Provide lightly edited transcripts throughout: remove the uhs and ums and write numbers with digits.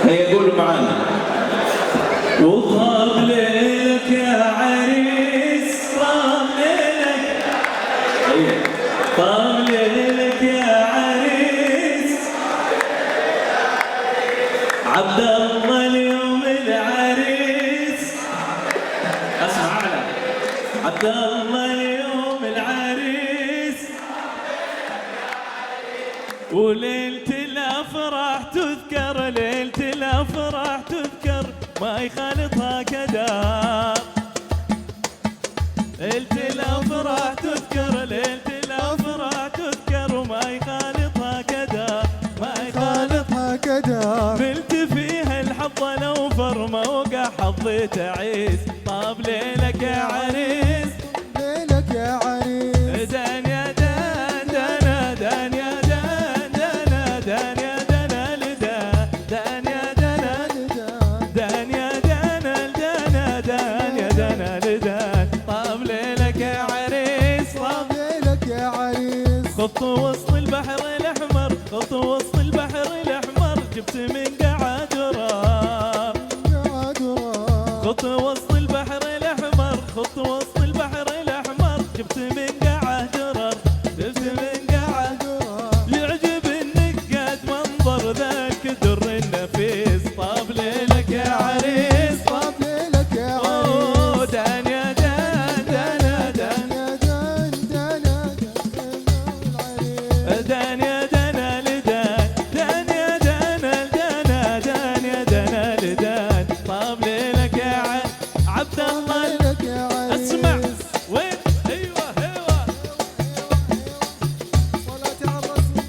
هيا قولوا معانا. وطاب ليلك يا عريس، طاب ليلك، هيا طاب ليلك يا عريس، عبد الله اليوم العريس، اسمع اعلى، عبد الله اليوم العريس، وليلة الافراح تذكر، ليلة الافراح تذكر ما يخالطها كدار، ليلة الافراح تذكر، ليلة الافراح تذكر وما يخالطها كدار، ما يخالطها كدار، نلت فيها الحظ لو فرمه وقع حظي تعيس، طاب ليلك يا عريس، ليلك يا عريس، دان يا دان دانا، دان يا دان دانا، دان يا دانا لدان، دان يا دانا، دان يا دانا لدانا، دان يا دانا لدان، طاب ليلك يا عريس، طاب ليلك يا عريس، خط وسط البحر الأحمر، خط وسط البحر الأحمر، جبت من قعد راب، خط وسط البحر الأحمر، خط وسط البحر الأحمر، جبت من قعد راب، جبت من قعد راب، يعجب النقاد منظر ذاك در النفيس، طاب ليلك يا عريس، طاب ليلك يا عريس، دان يا دان دانا، دان يا دان دانا العريس، دان يا دانا لدان، دان يا دانا لدانا، دان يا دانا لدان، طاب ليلك يا عبد الله، ليلك يا عريس، اسمع وين، ايوه ايوه صلاتي على الرسول،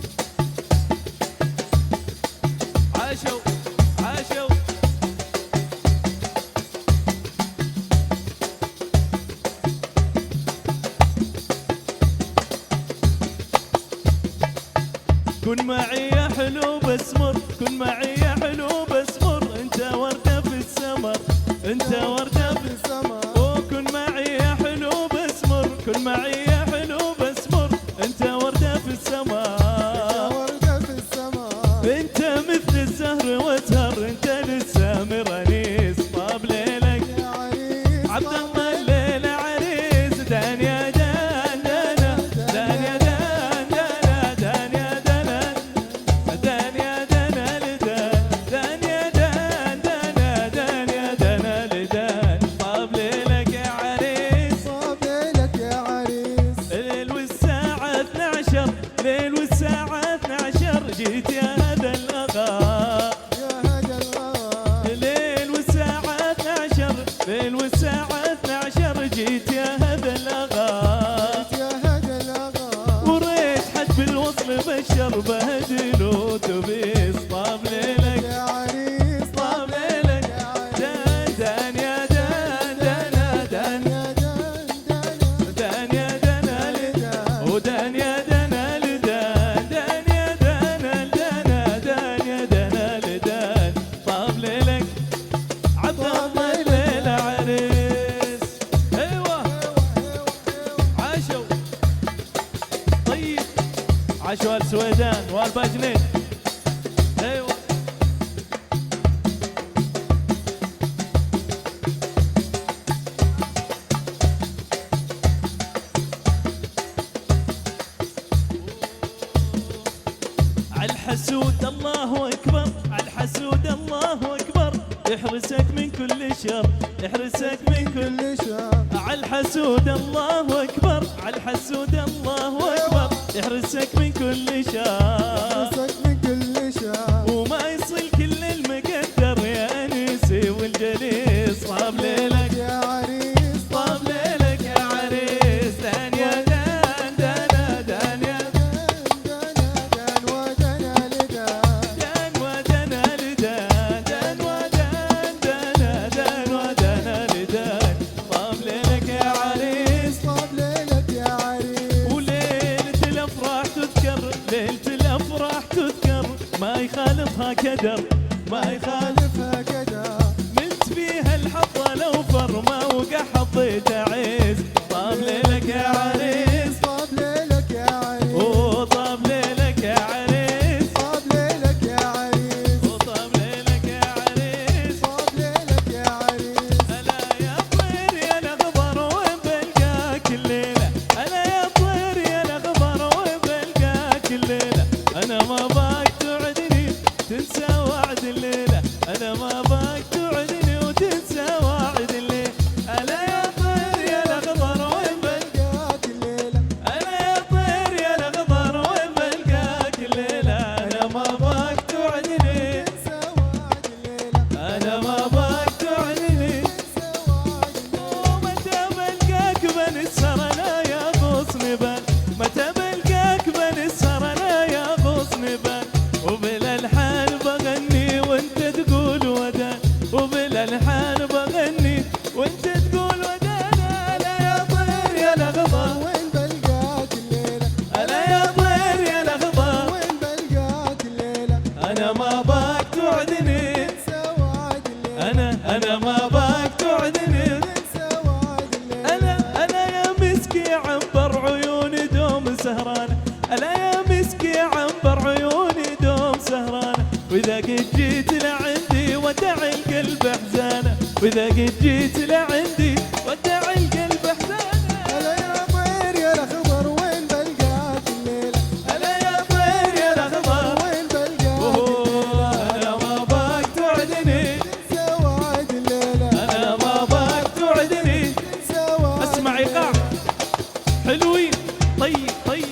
عاشوا عاشوا، كن معي يا حلو بسمر، كن معي يا حلو بسمر، انت وردة في السمر، انت وردة في السما، كن معي يا حلو بسمر، كن معي يا حلو بسمر، انت وردة في السماء، وردة في السما، انت مثل الزهر وزهر، انت للسامر انيس، طاب ليلك يا عريس، عبد الله الليل عريس، دان يا دان دانا، دان يا دان دانا، دان يا دانا، دان يا دانا لدان، دان يا دان دانا، دان يا دانا لدان، طاب ليلك يا عريس، طاب ليلك يا عريس، الليل والساعة 12، ليل والساعة 12 جيت يا هذا الأغا، يا هذا الغار، الليل والساعة 12، ليل والساعة 12 جيت يا هذا الأغا، يا هذا الغار، وريت حد بالوصل بشر بهدل وتبيس، طاب ليلك يا عريس، طاب ليلك دان دان يا دان دانا، دان يا دان دانا، دان يا دانا لدان، ودان يا دانا لدان، دان يا دانا لدانا، دان يا دانا لدان، طاب ليلك عبد الله الليل عريس، ايوه عاشوا، طيب عاشوا السويدان والباجنين، ايوه عالحسود الله اكبر، عالحسود الله اكبر، يحرسك من كل شر، يحرسك من كل كل شهر، عالحسود الله اكبر، عالحسود الله اكبر، يحرسك من كل شر، مسك من كل شهر، وما يصل كل المقدر يا انيسي والجليس، طاب ليلك يا عريس، طاب ليلك يا عريس، دان يا دان دانا، دان يا دان ودنا لدان، دان ودنا لدان، دان ودان دانا، دان ودنا لدان، طاب ليلك يا عريس، طاب ليلك يا عريس، وليلة الأفراح تذكر، ليلة الأفراح تذكر ما يخالفها كدر، ما يخالفها خالفها كذا، نلت فيها الحظ لو فرمه وقع حظي تعيس، طاب ليلك يا عريس، طاب ليلك يا عريس، وطاب ليلك يا عريس، طاب ليلك يا عريس، وطاب ليلك يا أنا ما باك توعدني وتنسى واعد الليل. ألا يا طير يا الأخضر وين بلقاك الليلة أنا يا طير يا الأخضر وين بلقاك الليلة. أنا ما باك توعدني تنسى وعد الليلة أنا ما باك توعدني تنسى وعد الليلة ومتى بلقاك بنسهر أنا يا غصن بال. متى بلقاك بنسهر أنا يا غصن بال. وبالألحان بغني وانت تقول ودان. وبالألحان بغني وانت تقول ودان. ألا يا طير يا الأخضر وين بلقاك الليلة ألا يا طير يا الأخضر وين بلقاك الليلة أنا ما باك توعدني تنسى وعد الليلة أنا ما باك توعدني تنسى وعد الليلة أنا يا مسكي عنبر عيوني دوم سهرانة. ألا يا مسكي عنبر عيوني دوم سهرانة. وإذا قد جيت لعندي ودع القلب حزانة. وإذا قد جيت لعندي ودع القلب حزانة. هلا يا طير يا الأخضر وين بلقاك الليلة ألا يا طير يا الأخضر وين بلقاك أوه، أنا ما باك توعدني تنسى وعد الليلة أنا ما باك توعدني. تنسى وعد اسمع ايقاع حلوين. طيب طيب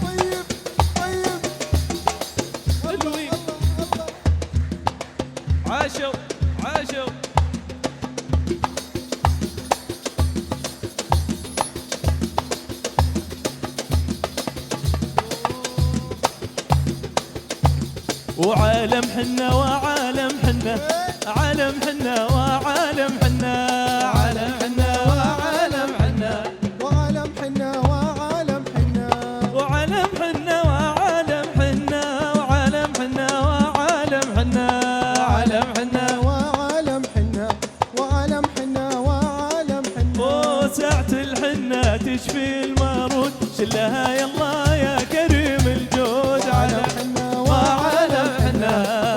طيب طيب حلوين. الله عاشوا عاشوا. وعالم حنا وعالم حنا عالم حنا وعالم حنا عالم حنا وعالم حنا وعالم حنا وعالم حنا وعالم حنا وعالم حنا وعالم حنا وعالم حنا عالم حنا وعالم حنا وعالم حنا وعالم حنا وساعة الحنة تشفي المرود. شلها يلا يا كريم الجود. وعالم عالم حنا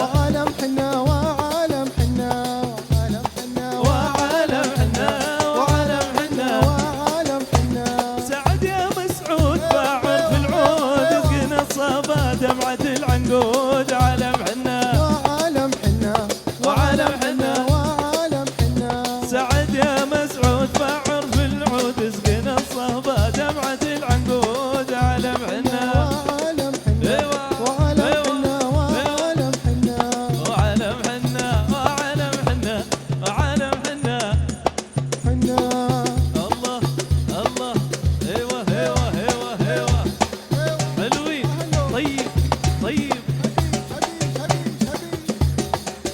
وعالم حنا وعالم حنا وعالم حنا وعالم حنا وعالم حنا وعالم حنا وعالم حنا سعد يا مسعود باعر في العود. اسقنا الصبا دمعة العنقود. عالم حنا وعالم حنا وعالم حنا وعالم حنا سعد يا مسعود باعر في العود. اسقنا الصبا دمعة العنقود. عالم حنا وعالم حنا ايوه وعالم ايوه حنا وعالم حنا وعالم حنا وعالم حنا وعالم حنا. حنا الله الله ايوه ايوه ايوه ايوه حلوين. طيب طيب حبيب حبيب حبيب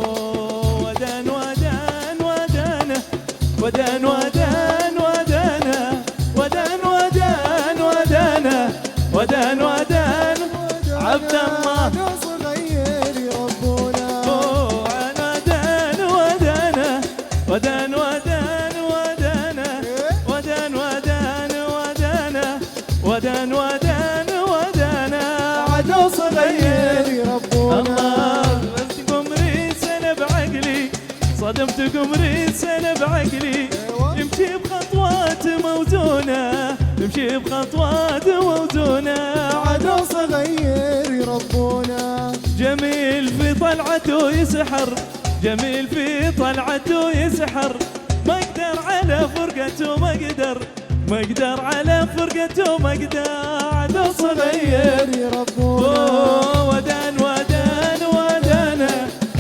ودان ودان ودانا ودان ودان ودانا ودان ودان ودانا ودان ودان عبد الله صغير ربنا ودان ودانا ودان ودان ودانا ودان ودان ودانا ودان ودان ودانا عدو صغير ربنا الله قمري سنة بعقلي صدمت قمري سنة بعقلي يمشي بخطوات موزونة يمشي بخطوات موزونة عدو صغير ربنا جميل في طلعته يسحر جميل في طلعته يسحر ما اقدر على فرقته ما اقدر على فرقته ما اقدر عدو صغير ربنا ودان ودان ودانا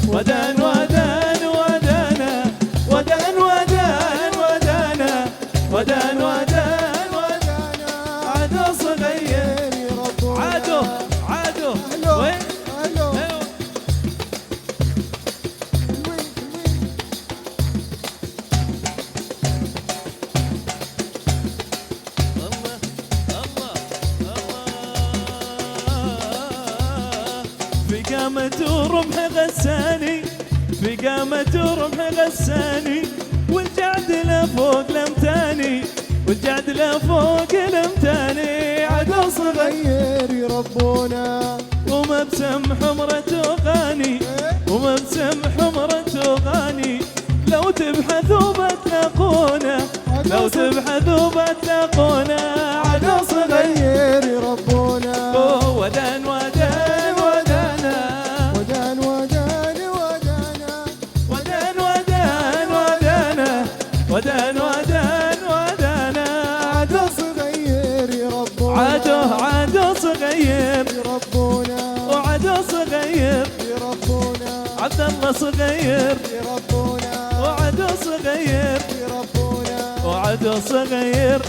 ودان ودان ودانا ودان ودان ودانا ودان ودان ودانا عدو صغير ربنا عدو وين الو أيوه. حلوين حلوين الله الله الله في قامة رمح غساني في قامة رمح غساني والجعد لفوق لمتاني والجعد له فوق الامتاني عدو صغير غير يربونا ومبسم حمرته غاني ومبسم حمرته غاني لو تبحثوا بتلاقونا لو تبحثوا بتلاقونا عدو صغير غير يربونا ودان ودان ودانا ودان ودان ودانا ودان ودان ودانا ودان ودان ودانا عدو صغير يربونا عدو صغير يربونا وعدو صغير يربونا عبد الله صغير يربونا وعدو صغير يربونا وعدو صغير